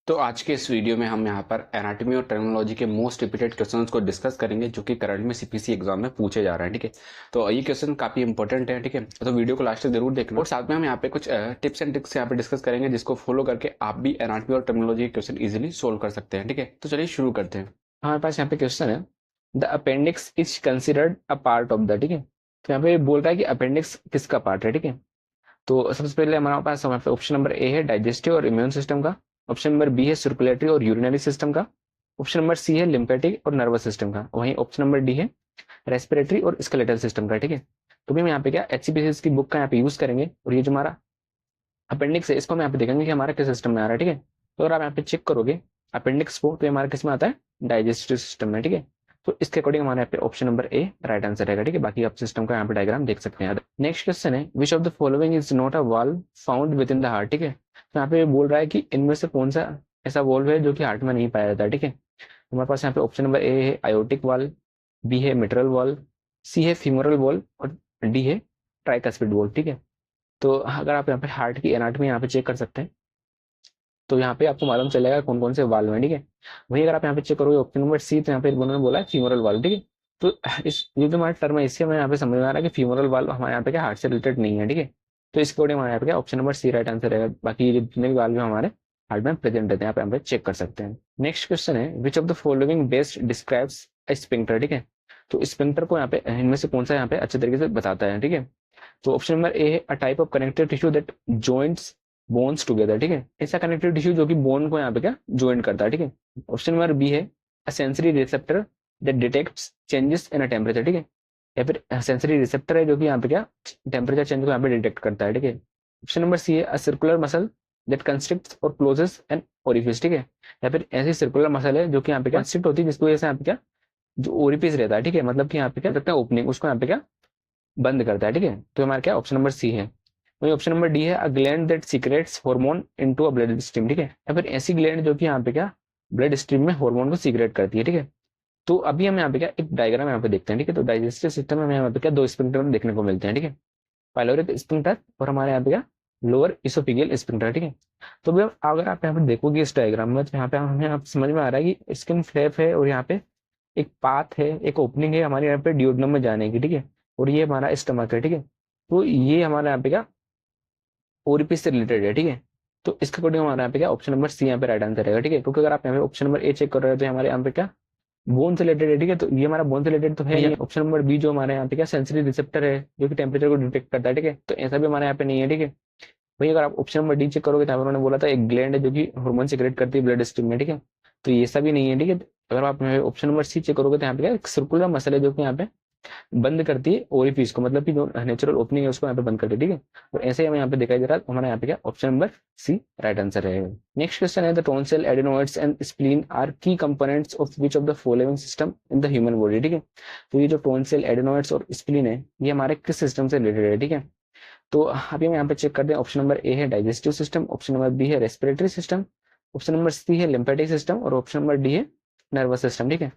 तो आज के इस वीडियो में हम यहाँ पर एनाटॉमी और टर्मिनोलॉजी के मोस्ट रिपीटेड क्वेश्चंस को डिस्कस करेंगे जो कि करंट में सीपीसी एग्जाम में पूछे जा रहे हैं। ठीक है, तो ये क्वेश्चन काफी इंपॉर्टेंट है। ठीक है, तो वीडियो को लास्ट तक जरूर देखना और साथ में हम यहाँ पे कुछ टिप्स एंड ट्रिक्स यहाँ पे डिस्कस करेंगे जिसको फॉलो करके आप भी एनाटॉमी और टर्मिनोलॉजी के क्वेश्चन इजिली सोल्व कर सकते हैं। ठीक है, तो चलिए शुरू करते हैं। हमारे पास यहाँ पे क्वेश्चन है, the appendix is considered a part of the. ठीक है, तो यहाँ पे बोल रहा है कि अपेंडिक्स किसका पार्ट है। ठीक है, तो सबसे पहले हमारे पास ऑप्शन नंबर ए है डाइजेस्टिव और इम्यून सिस्टम का, ऑप्शन नंबर बी है सर्कुलेटरी और यूरिनरी सिस्टम का, ऑप्शन नंबर सी है लिम्फेटिक और नर्वस सिस्टम का, वहीं ऑप्शन नंबर डी है रेस्पिरेटरी और स्केलेटल सिस्टम का। ठीक है, तो भी हम यहाँ पे क्या एचसीपीसीएस की बुक का यहाँ पे यूज करेंगे और ये जो हमारा अपेंडिक्स है इसको हम यहाँ पे देखेंगे कि हमारा किस सिस्टम में आ रहा है। ठीक है, तो अगर आप यहाँ पे चेक करोगे अपेंडिक्स को तो ये हमारा किस में आता है, डाइजेस्टिव सिस्टम में। ठीक है, तो इसके अकॉर्डिंग हमारे यहाँ पे ऑप्शन नंबर ए राइट आंसर रहेगा। ठीक है, बाकी आप सिस्टम का यहाँ पे डायग्राम देख सकते हैं। नेक्स्ट क्वेश्चन है, which of the following is not a valve found with in the heart. ठीक है, तो यहाँ पे बोल रहा है कि इनमें से कौन सा ऐसा वॉल्व है जो कि हार्ट में नहीं पाया जाता है। ठीक है, हमारे पास यहाँ पे ऑप्शन नंबर ए है आयोटिक वाल्व, बी है मिट्रल वाल्व, सी है फीमोरल वाल्व और डी है ट्राइकस्पिड वाल्व। ठीक है, तो अगर आप यहाँ पे हार्ट की एनाटॉमी यहाँ पे चेक कर सकते हैं तो यहाँ पे आपको मालूम चलेगा कौन कौन से वाल्व हैं। ठीक है, वही अगर आप यहाँ पे चेक करोगे ऑप्शन नंबर सी तो यहाँ पे उन्होंने बोला है फीमोरल वाल्व। ठीक है, तो इस ये जो हमारा टर्म है इससे हमें यहाँ पे समझ में आ रहा है कि फीमोरल वाल्व हमारे यहाँ पे क्या हार्ट से रिलेटेड नहीं है। ठीक है, तो इसके अकॉर्डिंग हमारे यहाँ पे क्या option number C right answer रहेगा। बाकी ये जितने भी वाल्व हमारे हार्ट में प्रेजेंट रहते हैं यहाँ पे चेक कर सकते हैं। नेक्स्ट क्वेश्चन है, which of the following best describes a sphincter. ठीक है, तो स्पिंक्टर को यहाँ पे इनमें से कौन सा यहाँ पे अच्छे तरीके से बताता है। ठीक है, तो ऑप्शन नंबर ए है a type of connective tissue that joints bones together. ठीक है, ऐसा कनेक्टिव टिश्यू जो कि बोन को यहाँ पे क्या ज्वाइन करता है। ठीक है, ऑप्शन नंबर बी है अ sensory receptor that detects changes in a temperature. ठीक है, या फिर सेंसरी रिसेप्टर है जो कि यहाँ पे क्या टेम्परेचर चेंज को यहाँ पे डिटेक्ट करता है। ठीक है, ऑप्शन नंबर सी है अ सर्कुलर मसल दैट कंस्ट्रिक्ट्स और क्लोजेस एन ओरिफिस। ठीक है, या फिर ऐसी सर्कुलर मसल है जो कि यहाँ पे क्या कंस्ट्रिक्ट होती है जिसकी वजह से यहाँ पे क्या जो ओरिफिस रहता है। ठीक है, मतलब कि यहाँ पे क्या रहता है ओपनिंग उसको यहाँ पे क्या बंद करता है। ठीक है, तो हमारा क्या ऑप्शन नंबर सी है। वही ऑप्शन नंबर डी है a gland that secrets hormone into a blood stream. ठीक है, या फिर ऐसी ग्लैंड जो कि यहाँ पे क्या ब्लड स्ट्रीम में हार्मोन को सीक्रेट करती है। ठीक है, तो अभी हम यहाँ पे क्या एक डायग्राम यहाँ पे देखते हैं। ठीक है, तो डाइजेस्टिव सिस्टम में हमें यहाँ पे क्या दो स्पिंक्टर देखने को मिलते हैं। ठीक है, पाइलोरिक स्पिंक्टर और हमारे यहाँ पे क्या लोअर इसोफिजियल स्पिंक्टर। ठीक है, तो भी अगर आप यहाँ पे देखोगे इस डायग्राम में तो यहाँ पे हमें यहाँ पे समझ में आ रहा है कि स्किन फ्लैप है और यहाँ पे एक पाथ है, एक ओपनिंग है हमारे यहाँ पे ड्यूोडेनम में जाने की। ठीक है, और ये हमारा स्टमक है। ठीक है, तो ये हमारे यहाँ पे क्या ओरिफिस से रिलेटेड है। ठीक है, तो इसके अकॉर्डिंग हमारे यहाँ पे क्या ऑप्शन नंबर सी यहाँ पे राइट आंसर रहेगा। ठीक है, क्योंकि अगर आप यहाँ पे ऑप्शन नंबर ए चेक कर रहे हो तो हमारे यहाँ पे क्या बोन से रिलेटेड है। ठीक है, तो ये हमारा बोन से रिलेटेड तो है। ऑप्शन नंबर बी जो हमारे यहाँ पे क्या सेंसरी रिसेप्टर है जो कि टेम्परेचर को डिटेक्ट करता है। ठीक है, तो ऐसा भी हमारे यहाँ पे नहीं है। ठीक है, वही अगर आप ऑप्शन नंबर डी चेक करोगे तो उन्होंने बोला था एक ग्लैंड है जो कि हार्मोन सिक्रेट करती है ब्लड स्ट्रीम में। ठीक है, तो ये सब भी नहीं है। ठीक है, अगर आप ऑप्शन नंबर सी चेक करोगे तो यहाँ पे क्या एक सर्कुलर मसल है जो कि यहाँ पे बंद करती है ओरिफिस को, मतलब कि जो नेचुरल ओपनिंग है उसको यहाँ पे बंद करती है। ठीक है, तो ऐसे ही हमें यहाँ पे दिखाई दे रहा है हमारे यहाँ पे क्या option number C right answer रहेगा। नेक्स्ट क्वेश्चन है, the tonsil adenoids and spleen are key components of which of the following system in the human body. ठीक है, तो ये जो टॉन्सिल एडिनोइड्स और स्प्लीन है ये हमारे किस सिस्टम से रिलेटेड है। ठीक है, तो अभी हम यहाँ पे चेक करते हैं। ऑप्शन नंबर ए है digestive system, option number B है respiratory system, option number C है लिम्फेटिक सिस्टम और ऑप्शन नंबर डी है नर्वस सिस्टम। ठीक है,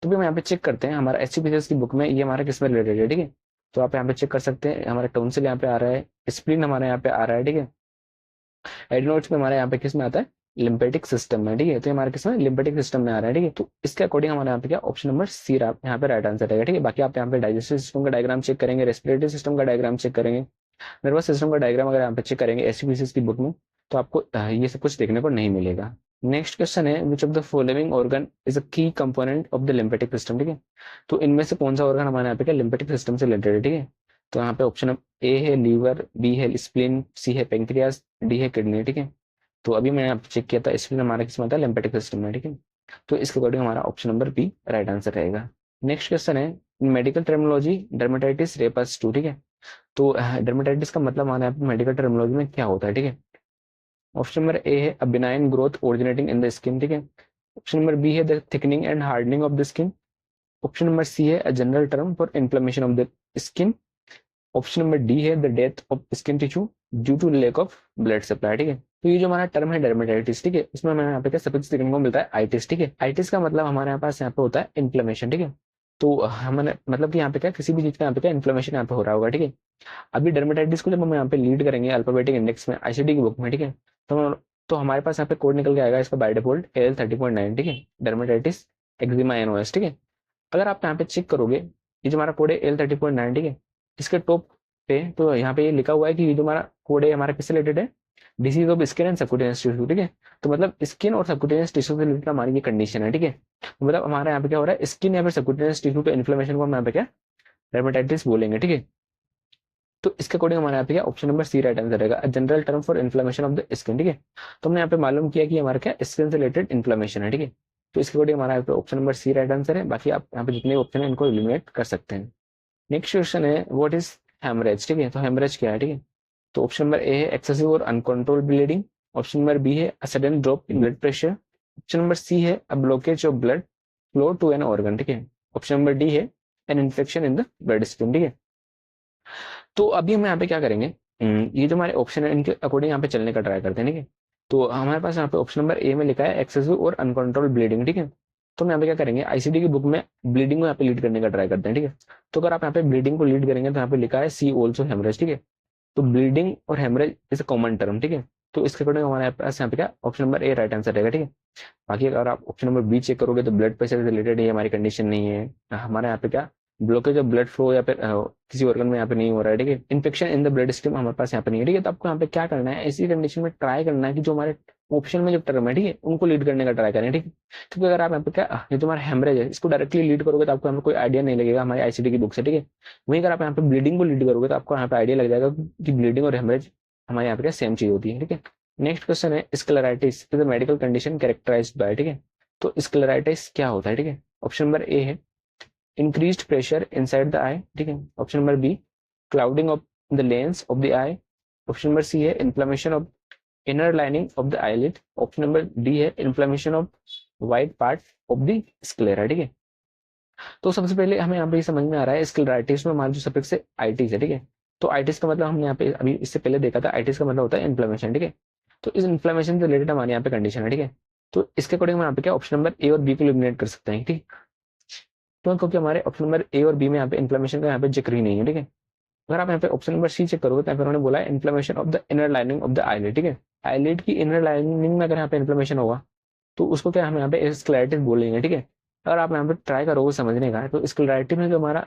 तो भी हम यहाँ पे चेक करते हैं हमारा एचसीपीसीएस की बुक में ये हमारा किस में रिलेटेड है। ठीक है, तो आप यहाँ पे चेक कर सकते हैं हमारा टॉन्सिल यहाँ पे आ रहा है, स्प्लीन हमारे यहाँ पे आ रहा है। ठीक है, एडिनोइड्स में हमारे यहाँ पे किस में आता है लिम्फेटिक सिस्टम में। ठीक है, तो हमारे किस में लिम्फेटिक सिस्टम में आ रहा है। ठीक है, तो इसके अकॉर्डिंग हमारे यहाँ पे क्या ऑप्शन नंबर सी यहाँ पे राइट आंसर रहेगा। ठीक है, बाकी आप यहाँ पे डाइजेस्टिव सिस्टम का डायग्राम चेक करेंगे, रेस्पिरेटरी सिस्टम का डायग्राम चेक करेंगे, नर्वस सिस्टम का डायग्राम अगर यहाँ पे चेक करेंगे एचसीपीसीएस की बुक में तो आपको ये सब कुछ देखने को नहीं मिलेगा। नेक्स्ट क्वेश्चन है, which of the following organ is a key component of the lymphatic system. ठीक है, तो इनमें से कौन सा ऑर्गन हमारे यहाँ पे क्या लिम्फेटिक सिस्टम से रिलेटेड है। ठीक है, तो यहाँ पे ऑप्शन ए है लीवर, बी है स्प्लीन, सी है पेंक्रियास, डी है किडनी। ठीक है, तो अभी मैंने यहाँ पे चेक किया था स्प्लीन हमारा किसमें आता है लिम्फेटिक सिस्टम में। ठीक है, तो इसके अकॉर्डिंग हमारा option number B right answer रहेगा। नेक्स्ट क्वेश्चन है, मेडिकल टर्मिनोलॉजी डर्मेटाइटिस रेपस 2। ठीक है, तो डर्मेटाइटिस का मतलब हमारे यहाँ पे मेडिकल टर्मिनोलॉजी में क्या होता है। ठीक है, ऑप्शन नंबर ए है a benign growth originating in the skin. ठीक है, ऑप्शन नंबर बी है the thickening and hardening of the skin, option number C है a general term for inflammation of the skin, option number D है the death of skin tissue due to lack of blood supply. ठीक है, तो ये जो हमारा term है dermatitis, ठीक है, इसमें हमें यहाँ पे क्या सब कुछ देखने को मिलता है आइटिस। ठीक है, आइटिस का मतलब हमारे यहाँ पास यहाँ पे होता है इन्फ्लेमेशन। ठीक है, तो हमने मतलब कि यहाँ पे क्या किसी भी चीज का यहाँ पे क्या इन्फ्लेमेशन यहाँ पे हो रहा होगा। ठीक है, अभी डर्मेटाइटिस को जब हम यहाँ पे लीड करेंगे अल्फाबेटिक इंडेक्स में आईसीडी की बुक में। ठीक है, तो हम तो हमारे पास यहाँ पे कोड निकल के आएगा इसका बाय डिफॉल्ट AL30.9, ठीक है, डर्मेटाइटिस एक्जिमा NOS, ठीक है। अगर आप यहाँ पे चेक करोगे, ये जो हमारा कोड है AL30.9, ठीक है, इसके टॉप पे तो यहाँ पे ये लिखा हुआ है कि ये जो हमारा कोड है हमारा किससे रिलेटेड है, disease of skin and subcutaneous tissue, ठीक है। तो मतलब स्किन और सबक्यूटेनियस टिश्यू से रिलेटेड हमारी ये कंडीशन है, ठीक है। तो मतलब हमारे यहाँ पे क्या हो रहा है, स्किन या फिर सबक्यूटेनियस टिश्यू पे इन्फ्लेमेशन को हम यहाँ पे क्या डर्मेटाइटिस बोलेंगे, ठीक है। तो इसके अकॉर्डिंग हमारे यहाँ पे क्या option number C right answer रहेगा, general term for inflammation of the skin, ठीक है। तो हमने यहाँ पे मालूम किया कि हमारा क्या स्किन से रिलेटेड इन्फ्लेमेशन है, ठीक है। तो इसके अकॉर्डिंग हमारा यहाँ पे option number C right answer है। बाकी आप यहाँ पे जितने ऑप्शन है इनको एलिमिनेट कर सकते हैं। नेक्स्ट क्वेश्चन है व्हाट इज हेमरेज, ठीक है। तो हेमरेज क्या है, ठीक है। तो ऑप्शन नंबर ए है एक्सेसिव और uncontrol bleeding, option number B है a sudden drop in blood pressure, option number C है a blockage of blood flow to an organ, ठीक है, ऑप्शन नंबर डी है an infection in the blood stream, ठीक है। तो अभी हम यहाँ पे क्या करेंगे, ये जो हमारे ऑप्शन है इनके अकॉर्डिंग यहाँ पे चलने का ट्राई करते हैं, ठीक है। तो हमारे पास यहाँ पे ऑप्शन नंबर ए में लिखा है एक्सेसिव और अनकंट्रोल ब्लीडिंग, ठीक है। तो हम यहाँ पे क्या करेंगे, आईसीडी की बुक में ब्लीडिंग को यहाँ पे लीड करने का ट्राई करते हैं, ठीक है। तो अगर आप यहाँ पे ब्लीडिंग को लीड करेंगे तो यहाँ पे लिखा है सी ऑल्सो हेमरेज, ठीक है। तो ब्लीडिंग और haemorrhage is a common term, ठीक है। तो इसके अकॉर्डिंग हमारे पास यहाँ पे क्या ऑप्शन नंबर ए राइट आंसर रहेगा, ठीक है। बाकी अगर आप ऑप्शन नंबर बी चेक करोगे तो ब्लड प्रेशर से रिलेटेड ये हमारी कंडीशन नहीं है। हमारे यहाँ पे क्या ब्लॉकेज ऑफ ब्लड फ्लो या फिर किसी ऑर्गन में यहाँ पे नहीं हो रहा है, ठीक है। Infection in the blood stream हमारे पास यहाँ पे नहीं है, ठीक है। तो आपको यहाँ पे क्या करना है, ऐसी कंडीशन में ट्राई करना है कि जो हमारे ऑप्शन में जो टर्म है, ठीक है, उनको लीड करने का ट्राई करें, ठीक है। क्योंकि अगर आप यहाँ पे क्या ये जो हमारा हेमरेज है इसको डायरेक्टली लीड करोगे तो आपको यहाँ पे कोई आइडिया नहीं लगेगा हमारी आईसीडी की बुक से, ठीक है। वहीं अगर आप यहाँ पे ब्लीडिंग को लीड करोगे तो आपको यहाँ पे आइडिया लग जाएगा कि ब्लीडिंग और हेमरेज हमारे यहाँ पे क्या सेम चीज होती है, ठीक है। नेक्स्ट क्वेश्चन है scleritis is a medical condition characterised by, ठीक है। तो स्क्लेराइटिस क्या होता है, ठीक है। ऑप्शन नंबर ए है increased pressure inside the eye, ठीक है। Option number B clouding of the lens of the eye, option number C है inflammation of inner lining of the eyelid, option number D है inflammation of white part of the sclera, ठीक है। तो सबसे पहले हमें यहाँ पे समझ में आ रहा है स्क्लेराइटिस में हमारा जो सफिक्स है आइटिस है, ठीक है। तो आइटिस का मतलब हमने यहाँ पे अभी इससे पहले देखा था, आइटिस का मतलब होता है इन्फ्लेमेशन, ठीक है। तो इस इन्फ्लेमेशन से रिलेटेड हमारे यहाँ पे कंडीशन है, ठीक है। तो इसके अकॉर्डिंग हम यहाँ पे क्या ऑप्शन नंबर ए और बी को एलिमिनेट कर सकते हैं, ठीक। तो क्योंकि हमारे ऑप्शन नंबर ए और बी में यहाँ पे इन्फ्लेमेशन का यहाँ पे जिक्र ही नहीं है, ठीक है। अगर आप यहाँ पे ऑप्शन नंबर सी चेक करोगे तो यहाँ पे उन्होंने बोला है inflammation of the inner lining of the eyelid, ठीक है। आईलिड की इनर लाइनिंग में अगर यहाँ पे इन्फ्लेमेशन होगा तो उसको क्या हम यहाँ पे स्क्लेराइटिस बोलेंगे, ठीक है। अगर आप यहाँ पे ट्राई करोगे समझने का तो स्क्लेराइटिस में जो हमारा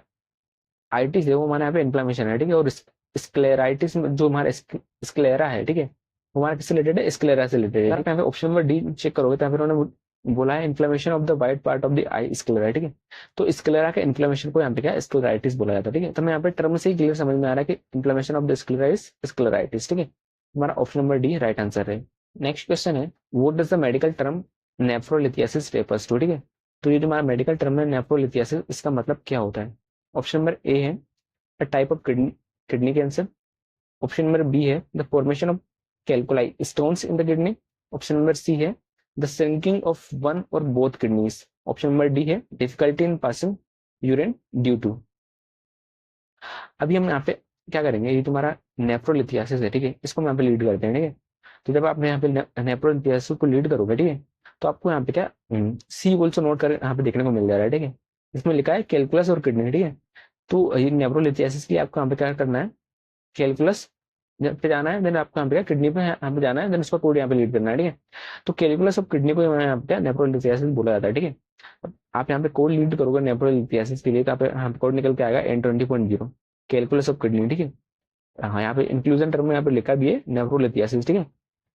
आइटिस है वो हमारे यहाँ पे इन्फ्लेमेशन है, ठीक है। और स्क्लेराइटिस में जो हमारा स्क्लेरा है, ठीक है, वो हमारा किससे रिलेटेड है, स्क्लेरा से रिलेटेड है। अगर आप यहाँ पे ऑप्शन नंबर डी चेक करोगे तो यहाँ पे उन्होंने बोला है inflammation of the white part of the I sclera, ठीक है। तो स्क्लेरा के इन्फ्लेमेशन को यहाँ पे क्या स्क्लेराइटिस बोला जाता है, ठीक है। तो मैं यहाँ पे टर्म से ही क्लियर समझ में आ रहा है कि inflammation of the sclera is scleritis, ठीक है। हमारा option number D right answer है। नेक्स्ट क्वेश्चन है what does the medical term nephrolithiasis refers to, ठीक है। तो ये जो हमारा मेडिकल टर्म है नेफ्रोलिथियासिस, इसका मतलब क्या होता है। ऑप्शन नंबर ए है a type of kidney cancer, option number B है the formation of calculi stones in the kidney, option number C है द सिंकिंग ऑफ वन और both kidneys, option number D है difficulty in passing urine due to. अभी हम यहाँ पे क्या करेंगे, ये तुम्हारा नेफ्रोलिथियासिस है, ठीक है, इसको हम यहाँ पे लीड करते हैं, ठीक है। तो जब आप यहाँ पे नेफ्रोलिथियासिस को लीड करोगे, ठीक है, तो आपको यहाँ पे क्या सी ऑल्सो नोट कर यहाँ पे देखने को मिल जा रहा है, ठीक है। इसमें लिखा है कैलकुलस और किडनी, ठीक है। तो ये नेफ्रोलिथियासिस के लिए आपको यहाँ पे क्या करना है, कैलकुलस पे जाना है, देन आपको यहाँ पे किडनी पे यहाँ पे जाना है, देन उसका कोड यहाँ पे लीड करना है, ठीक है। तो कैलकुलस ऑफ किडनी को यहाँ पे नेफ्रोलिथियासिस बोला जाता है, ठीक है। अब आप यहाँ पे कोड लीड करोगे नेफ्रोलिथियासिस के लिए तो यहाँ पे कोड निकल के आएगा N20.0 कैलकुलस ऑफ किडनी, ठीक है। हाँ, यहाँ पे इंक्लूजन टर्म में यहाँ पे लिखा भी है नेफ्रोलिथियासिस, ठीक है।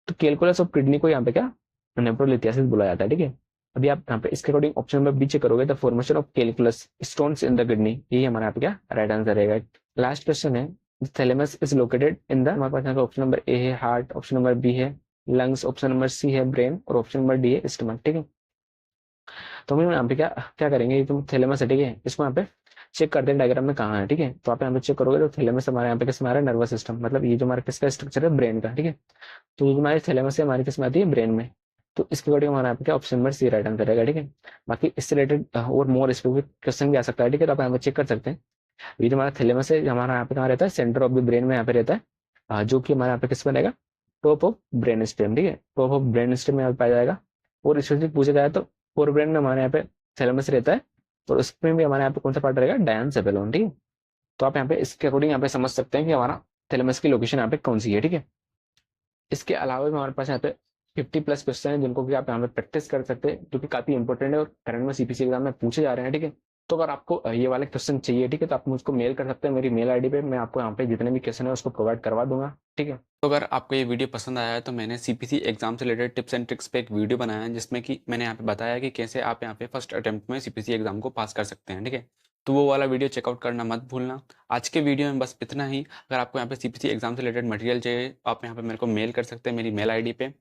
तो कैलकुलस ऑफ किडनी को यहाँ पे क्या नेफ्रोलिथियासिस बोला जाता है, ठीक है। अभी आप यहाँ पे इसके according option number B check करोगे the formation of calculus stones in the kidney, यही हमारा यहाँ पे क्या राइट आंसर रहेगा। लास्ट क्वेश्चन है thalamus is located in the, हमारे पास यहाँ पे ऑप्शन नंबर ए है हार्ट, ऑप्शन नंबर बी है लंग्स, ऑप्शन नंबर सी है ब्रेन और ऑप्शन नंबर डी है स्टमक, ठीक है। तो हम यहाँ पे क्या क्या करेंगे, ये तुम थैलेमस है, ठीक है, इसको यहाँ पे चेक करते हैं डायग्राम में कहाँ है, ठीक है। तो आप यहाँ पे चेक करोगे तो थैलेमस हमारे यहाँ पे किस में आ रहा है, नर्वस सिस्टम, मतलब ये जो हमारा किसका स्ट्रक्चर है, ब्रेन का, ठीक है। तो ये हमारी थैलेमस है हमारी किस में आती है, ब्रेन में। तो इसके अकॉर्डिंग हमारा यहाँ पे क्या option number C right answer रहेगा, ठीक है। बाकी इससे रिलेटेड और मोर स्पेसिफिक क्वेश्चन भी आ सकता है, ठीक है। तो आप यहाँ पे चेक कर सकते हैं। ये जो हमारा थैलेमस है हमारा यहाँ पे कहाँ रहता है, सेंटर ऑफ द ब्रेन में यहाँ पे रहता है, जो कि हमारे यहाँ पे किस में रहेगा, टॉप ऑफ ब्रेन स्टेम, ठीक है, टॉप ऑफ ब्रेन स्टेम में यहाँ पे पाया जाएगा। और स्पेसिफिक पूछा जाए तो फोर ब्रेन में हमारे यहाँ पे थैलेमस रहता है, और उसमें भी हमारे यहाँ पे कौन सा पार्ट रहेगा, डायन ठीक है। तो आप यहाँ पे इसके अकॉर्डिंग यहाँ पे समझ सकते हैं कि हमारा थैलेमस की लोकेशन यहाँ पे कौन सी है, ठीक है। इसके अलावा भी हमारे पास यहाँ पे 50+ क्वेश्चन है जिनको कि आप यहाँ पे प्रैक्टिस कर सकते हैं, जो कि काफी इंपॉर्टेंट है और करंट में सीपीसी एग्जाम में पूछे जा रहे हैं, ठीक है। तो अगर आपको ये वाले क्वेश्चन चाहिए, ठीक है, तो आप मुझको मेल कर सकते हैं मेरी मेल आईडी पे, मैं आपको यहाँ पे जितने भी क्वेश्चन है उसको प्रोवाइड करवा दूंगा, ठीक है। तो अगर आपको ये वीडियो पसंद आया है तो मैंने सीपीसी एग्जाम से रिलेटेड टिप्स एंड ट्रिक्स पे एक वीडियो बनाया है जिसमें कि मैंने यहाँ पे बताया कि कैसे आप यहाँ पे फर्स्ट अटेम्प्ट में सीपीसी एग्जाम को पास कर सकते हैं, ठीक है। तो वो वाला वीडियो चेकआउट करना मत भूलना। आज के वीडियो में बस इतना ही। अगर आपको यहाँ पे सीपीसी एग्जाम से रिलेटेड मटेरियल चाहिए आप यहाँ पे मेरे को मेल कर सकते हैं मेरी मेल आईडी पे।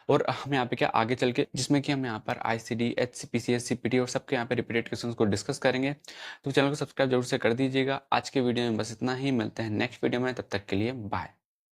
और हम यहाँ पे क्या आगे चल के जिसमें कि हम यहाँ पर आईसीडी एचसीपीसीएस सीपीटी और सबके यहाँ पे रिपीटेड क्वेश्चंस को डिस्कस करेंगे। तो चैनल को सब्सक्राइब जरूर से कर दीजिएगा। आज के वीडियो में बस इतना ही, मिलते हैं नेक्स्ट वीडियो में, तब तक के लिए बाय।